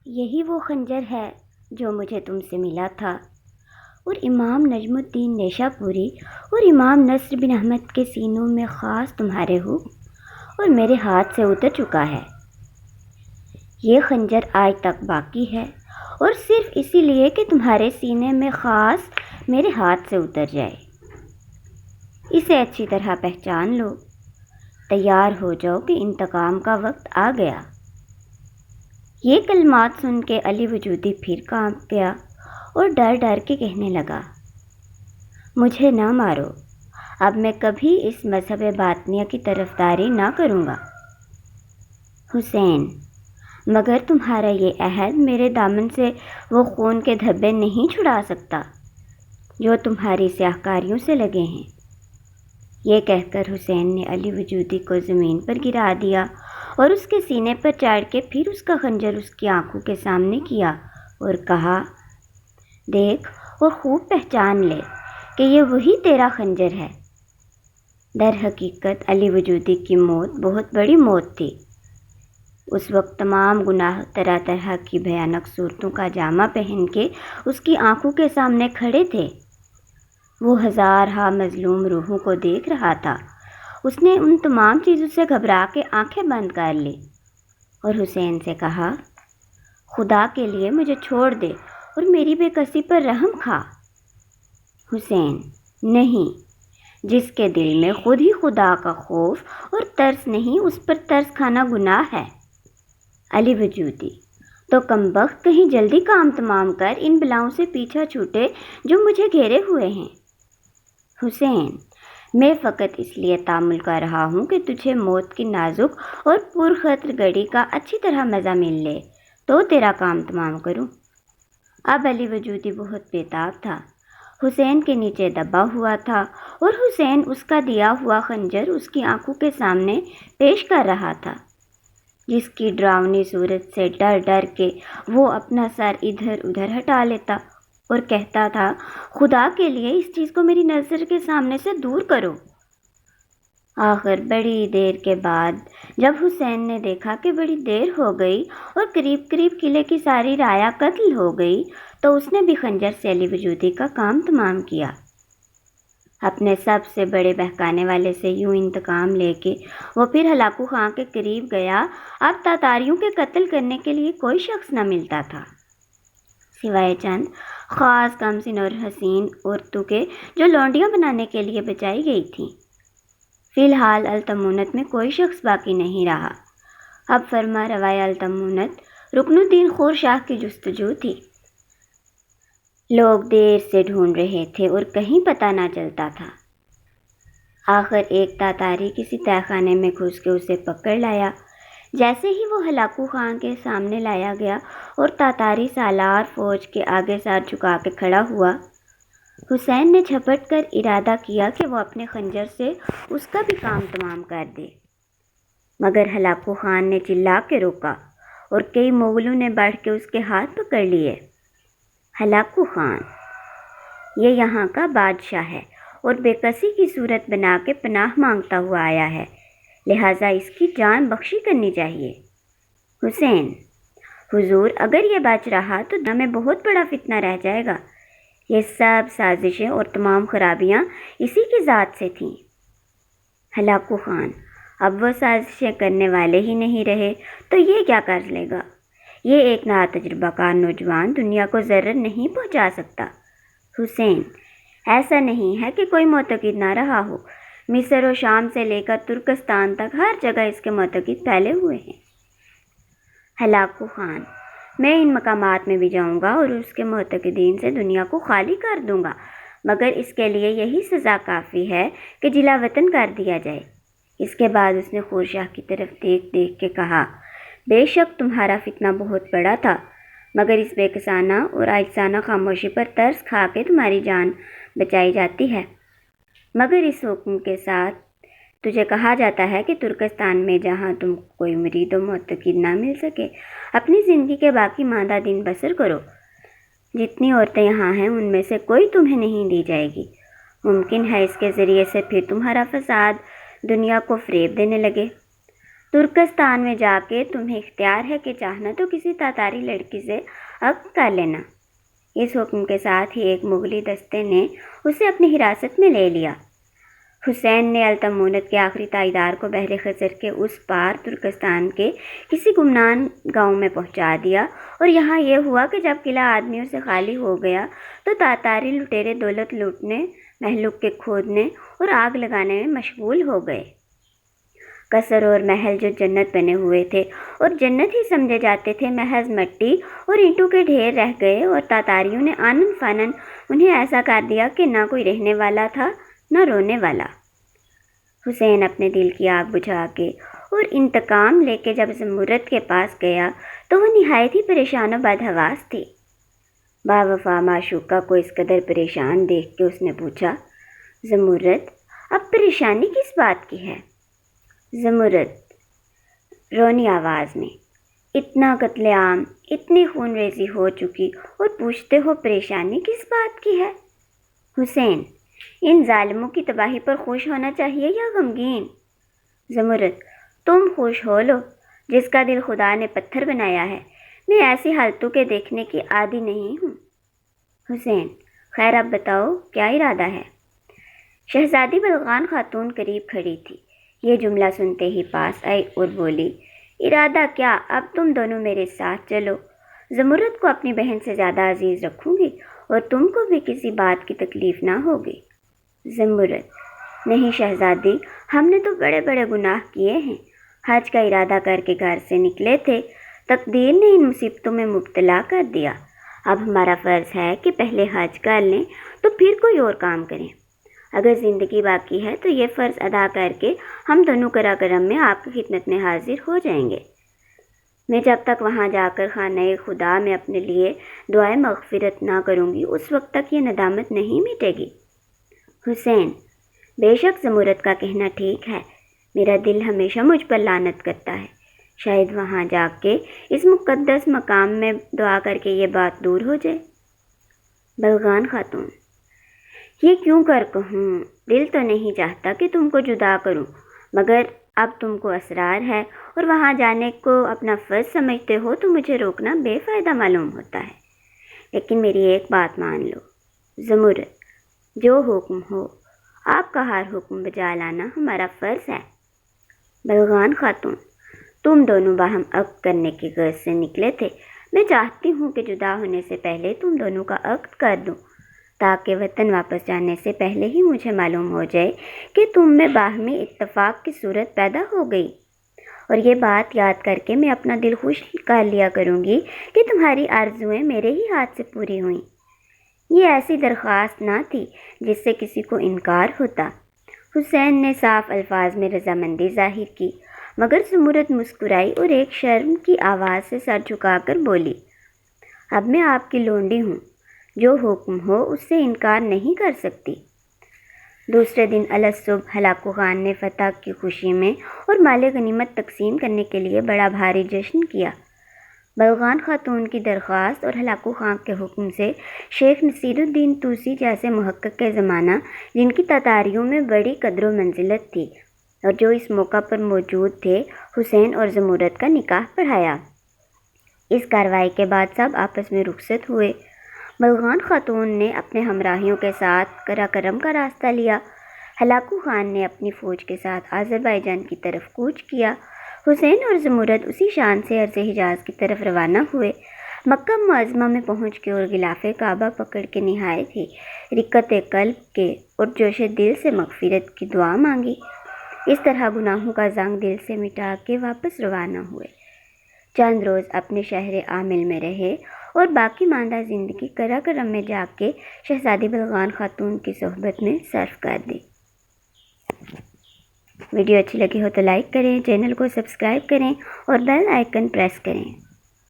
یہی وہ خنجر ہے جو مجھے تم سے ملا تھا اور امام نجم الدین نیشا پوری اور امام نصر بن احمد کے سینوں میں خاص تمہارے ہو اور میرے ہاتھ سے اتر چکا ہے۔ یہ خنجر آج تک باقی ہے اور صرف اسی لیے کہ تمہارے سینے میں خاص میرے ہاتھ سے اتر جائے۔ اسے اچھی طرح پہچان لو، تیار ہو جاؤ کہ انتقام کا وقت آ گیا۔ یہ کلمات سن کے علی وجودی پھر کانپ گیا اور ڈر ڈر کے کہنے لگا، مجھے نہ مارو، اب میں کبھی اس مذہب باطنیہ کی طرفداری نہ کروں گا۔ حسین، مگر تمہارا یہ عہد میرے دامن سے وہ خون کے دھبے نہیں چھڑا سکتا جو تمہاری سیاہ کاریوں سے لگے ہیں۔ یہ کہہ کر حسین نے علی وجودی کو زمین پر گرا دیا اور اس کے سینے پر چاڑ کے پھر اس کا خنجر اس کی آنکھوں کے سامنے کیا اور کہا، دیکھ اور خوب پہچان لے کہ یہ وہی تیرا خنجر ہے۔ در حقیقت علی وجودی کی موت بہت بڑی موت تھی۔ اس وقت تمام گناہ طرح طرح کی بھیانک صورتوں کا جامہ پہن کے اس کی آنکھوں کے سامنے کھڑے تھے۔ وہ ہزارہا مظلوم روحوں کو دیکھ رہا تھا۔ اس نے ان تمام چیزوں سے گھبرا کے آنکھیں بند کر لی اور حسین سے کہا، خدا کے لیے مجھے چھوڑ دے اور میری بے کسی پر رحم کھا۔ حسین، نہیں، جس کے دل میں خود ہی خدا کا خوف اور ترس نہیں، اس پر ترس کھانا گناہ ہے۔ علی وجودی، تو کمبخت کہیں جلدی کام تمام کر ان بلاؤں سے پیچھا چھوٹے جو مجھے گھیرے ہوئے ہیں۔ حسین، میں فقط اس لیے تامل کر رہا ہوں کہ تجھے موت کی نازک اور پرخطر گھڑی کا اچھی طرح مزہ مل لے تو تیرا کام تمام کروں۔ اب علی وجودی بہت بےتاب تھا، حسین کے نیچے دبا ہوا تھا اور حسین اس کا دیا ہوا خنجر اس کی آنکھوں کے سامنے پیش کر رہا تھا، جس کی ڈراؤنی صورت سے ڈر ڈر کے وہ اپنا سر ادھر ادھر ہٹا لیتا اور کہتا تھا، خدا کے لیے اس چیز کو میری نظر کے سامنے سے دور کرو۔ آخر بڑی دیر کے بعد جب حسین نے دیکھا کہ بڑی دیر ہو گئی اور قریب قریب قلعے کی ساری رعایا قتل ہو گئی تو اس نے بھی خنجر سے علی وجودی کا کام تمام کیا۔ اپنے سب سے بڑے بہکانے والے سے یوں انتقام لے کے وہ پھر ہلاکو خان کے قریب گیا۔ اب تاتاریوں کے قتل کرنے کے لیے کوئی شخص نہ ملتا تھا سوائے چند خاص کم سن اور حسین عورتوں کے جو لونڈیاں بنانے کے لیے بچائی گئی تھیں۔ فی الحال التمونت میں کوئی شخص باقی نہیں رہا۔ اب فرما روائے التمونت رکن الدین خور شاہ کی جستجو تھی۔ لوگ دیر سے ڈھونڈ رہے تھے اور کہیں پتہ نہ چلتا تھا۔ آخر ایک تاتاری کسی تہہ خانے میں گھس کے اسے پکڑ لایا۔ جیسے ہی وہ ہلاکو خان کے سامنے لایا گیا اور تاتاری سالار فوج کے آگے سر جھکا کے کھڑا ہوا، حسین نے جھپٹ کر ارادہ کیا کہ وہ اپنے خنجر سے اس کا بھی کام تمام کر دے، مگر ہلاکو خان نے چلا کے روکا اور کئی مغلوں نے بڑھ کے اس کے ہاتھ پکڑ لیے۔ ہلاکو خان، یہ یہاں کا بادشاہ ہے اور بے کسی کی صورت بنا کے پناہ مانگتا ہوا آیا ہے، لہٰذا اس کی جان بخشی کرنی چاہیے۔ حسین، حضور، اگر یہ بچ رہا تو دنیا میں بہت بڑا فتنہ رہ جائے گا۔ یہ سب سازشیں اور تمام خرابیاں اسی کی ذات سے تھیں۔ ہلاکو خان، اب وہ سازشیں کرنے والے ہی نہیں رہے تو یہ کیا کر لے گا؟ یہ ایک ناتجربہ کار نوجوان دنیا کو ضرر نہیں پہنچا سکتا۔ حسین، ایسا نہیں ہے کہ کوئی معتقد نہ رہا ہو، مصر و شام سے لے کر ترکستان تک ہر جگہ اس کے معتقد پھیلے ہوئے ہیں۔ ہلاکو خان، میں ان مقامات میں بھی جاؤں گا اور اس کے معتقدین سے دنیا کو خالی کر دوں گا، مگر اس کے لیے یہی سزا کافی ہے کہ جلا وطن کر دیا جائے۔ اس کے بعد اس نے خور شاہ کی طرف دیکھ دیکھ کے کہا، بے شک تمہارا فتنہ بہت بڑا تھا، مگر اس بے کسانہ اور عاجزانہ خاموشی پر ترس کھا کے تمہاری جان بچائی جاتی ہے، مگر اس حکم کے ساتھ تجھے کہا جاتا ہے کہ ترکستان میں جہاں تم کوئی مرید و معتقد نہ مل سکے، اپنی زندگی کے باقی ماندہ دن بسر کرو۔ جتنی عورتیں یہاں ہیں ان میں سے کوئی تمہیں نہیں دی جائے گی۔ ممکن ہے اس کے ذریعے سے پھر تمہارا فساد دنیا کو فریب دینے لگے۔ ترکستان میں جا کے تمہیں اختیار ہے کہ چاہنا تو کسی تاتاری لڑکی سے عقد کر لینا۔ اس حکم کے ساتھ ہی ایک مغلی دستے نے اسے اپنی حراست میں لے لیا۔ حسین نے التمونت کے آخری تائیدار کو بحر خزر کے اس پار ترکستان کے کسی گمنام گاؤں میں پہنچا دیا، اور یہاں یہ ہوا کہ جب قلعہ آدمیوں سے خالی ہو گیا تو تاتاری لٹیرے دولت لوٹنے، محلک کے کھودنے اور آگ لگانے میں مشغول ہو گئے۔ قصر اور محل جو جنت بنے ہوئے تھے اور جنت ہی سمجھے جاتے تھے، محض مٹی اور اینٹوں کے ڈھیر رہ گئے، اور تاتاریوں نے آنن فانن انہیں ایسا کر دیا کہ نہ کوئی رہنے والا تھا نہ رونے والا۔ حسین اپنے دل کی آگ بجھا کے اور انتقام لے کے جب زمرد کے پاس گیا تو وہ نہایت ہی پریشان و بدحواس تھی۔ باوفا معشوقہ کو اس قدر پریشان دیکھ کے اس نے پوچھا، زمرد، اب پریشانی کس بات کی ہے؟ زمرد رونی آواز میں، اتنا قتل عام، اتنی خون ریزی ہو چکی اور پوچھتے ہو پریشانی کس بات کی ہے؟ حسین، ان ظالموں کی تباہی پر خوش ہونا چاہیے یا غمگین؟ زمرد، تم خوش ہو لو، جس کا دل خدا نے پتھر بنایا ہے، میں ایسی حالتوں کے دیکھنے کی عادی نہیں ہوں۔ حسین، خیر اب بتاؤ کیا ارادہ ہے؟ شہزادی بلغان خاتون قریب کھڑی تھی، یہ جملہ سنتے ہی پاس آئی اور بولی، ارادہ کیا، اب تم دونوں میرے ساتھ چلو، زمرد کو اپنی بہن سے زیادہ عزیز رکھوں گی اور تم کو بھی کسی بات کی تکلیف نہ ہوگی۔ زمرد، نہیں شہزادی، ہم نے تو بڑے بڑے گناہ کیے ہیں، حج کا ارادہ کر کے گھر سے نکلے تھے، تقدیر نے ان مصیبتوں میں مبتلا کر دیا، اب ہمارا فرض ہے کہ پہلے حج کر لیں تو پھر کوئی اور کام کریں، اگر زندگی باقی ہے تو یہ فرض ادا کر کے ہم دونوں کرا کرم میں آپ کی خدمت میں حاضر ہو جائیں گے۔ میں جب تک وہاں جا کر خانہ خدا میں اپنے لیے دعائے مغفرت نہ کروں گی اس وقت تک یہ ندامت نہیں مٹے گی۔ حسین، بے شک زمرد کا کہنا ٹھیک ہے، میرا دل ہمیشہ مجھ پر لعنت کرتا ہے، شاید وہاں جا کے اس مقدس مقام میں دعا کر کے یہ بات دور ہو جائے۔ بلغان خاتون، یہ کیوں کر کہوں، دل تو نہیں چاہتا کہ تم کو جدا کروں، مگر اب تم کو اسرار ہے اور وہاں جانے کو اپنا فرض سمجھتے ہو تو مجھے روکنا بے فائدہ معلوم ہوتا ہے، لیکن میری ایک بات مان لو۔ زمرد، جو حکم ہو، آپ کا ہر حکم بجا لانا ہمارا فرض ہے۔ بلغان خاتون، تم دونوں باہم عقد کرنے کی غرض سے نکلے تھے، میں چاہتی ہوں کہ جدا ہونے سے پہلے تم دونوں کا عقد کر دوں، تاکہ وطن واپس جانے سے پہلے ہی مجھے معلوم ہو جائے کہ تم میں باہمی اتفاق کی صورت پیدا ہو گئی، اور یہ بات یاد کر کے میں اپنا دل خوش کر لیا کروں گی کہ تمہاری آرزوئیں میرے ہی ہاتھ سے پوری ہوئیں۔ یہ ایسی درخواست نہ تھی جس سے کسی کو انکار ہوتا۔ حسین نے صاف الفاظ میں رضامندی ظاہر کی، مگر زمرد مسکرائی اور ایک شرم کی آواز سے سر جھکا کر بولی، اب میں آپ کی لونڈی ہوں، جو حکم ہو اس سے انکار نہیں کر سکتی۔ دوسرے دن الصبح ہلاکو خان نے فتح کی خوشی میں اور مال غنیمت تقسیم کرنے کے لیے بڑا بھاری جشن کیا۔ بلغان خاتون کی درخواست اور ہلاکو خان کے حکم سے شیخ نصیر الدین توسی جیسے محقق کے زمانہ، جن کی تاتاریوں میں بڑی قدر و منزلت تھی اور جو اس موقع پر موجود تھے، حسین اور زمرد کا نکاح پڑھایا۔ اس کارروائی کے بعد سب آپس میں رخصت ہوئے۔ بلغان خاتون نے اپنے ہمراہیوں کے ساتھ کرا کرم کا راستہ لیا، ہلاکو خان نے اپنی فوج کے ساتھ آذربائیجان کی طرف کوچ کیا، حسین اور زمرد اسی شان سے عرض حجاز کی طرف روانہ ہوئے۔ مکہ معظمہ میں پہنچ کے اور غلاف کعبہ پکڑ کے نہایت ہی رقت قلب کے اور جوش دل سے مغفرت کی دعا مانگی۔ اس طرح گناہوں کا زنگ دل سے مٹا کے واپس روانہ ہوئے۔ چند روز اپنے شہر عامل میں رہے اور باقی ماندہ زندگی کرا کرم میں جا کے شہزادی بلغان خاتون کی صحبت میں صرف کر دی۔ ویڈیو اچھی لگی ہو تو لائک کریں، چینل کو سبسکرائب کریں اور بیل آئیکن پریس کریں۔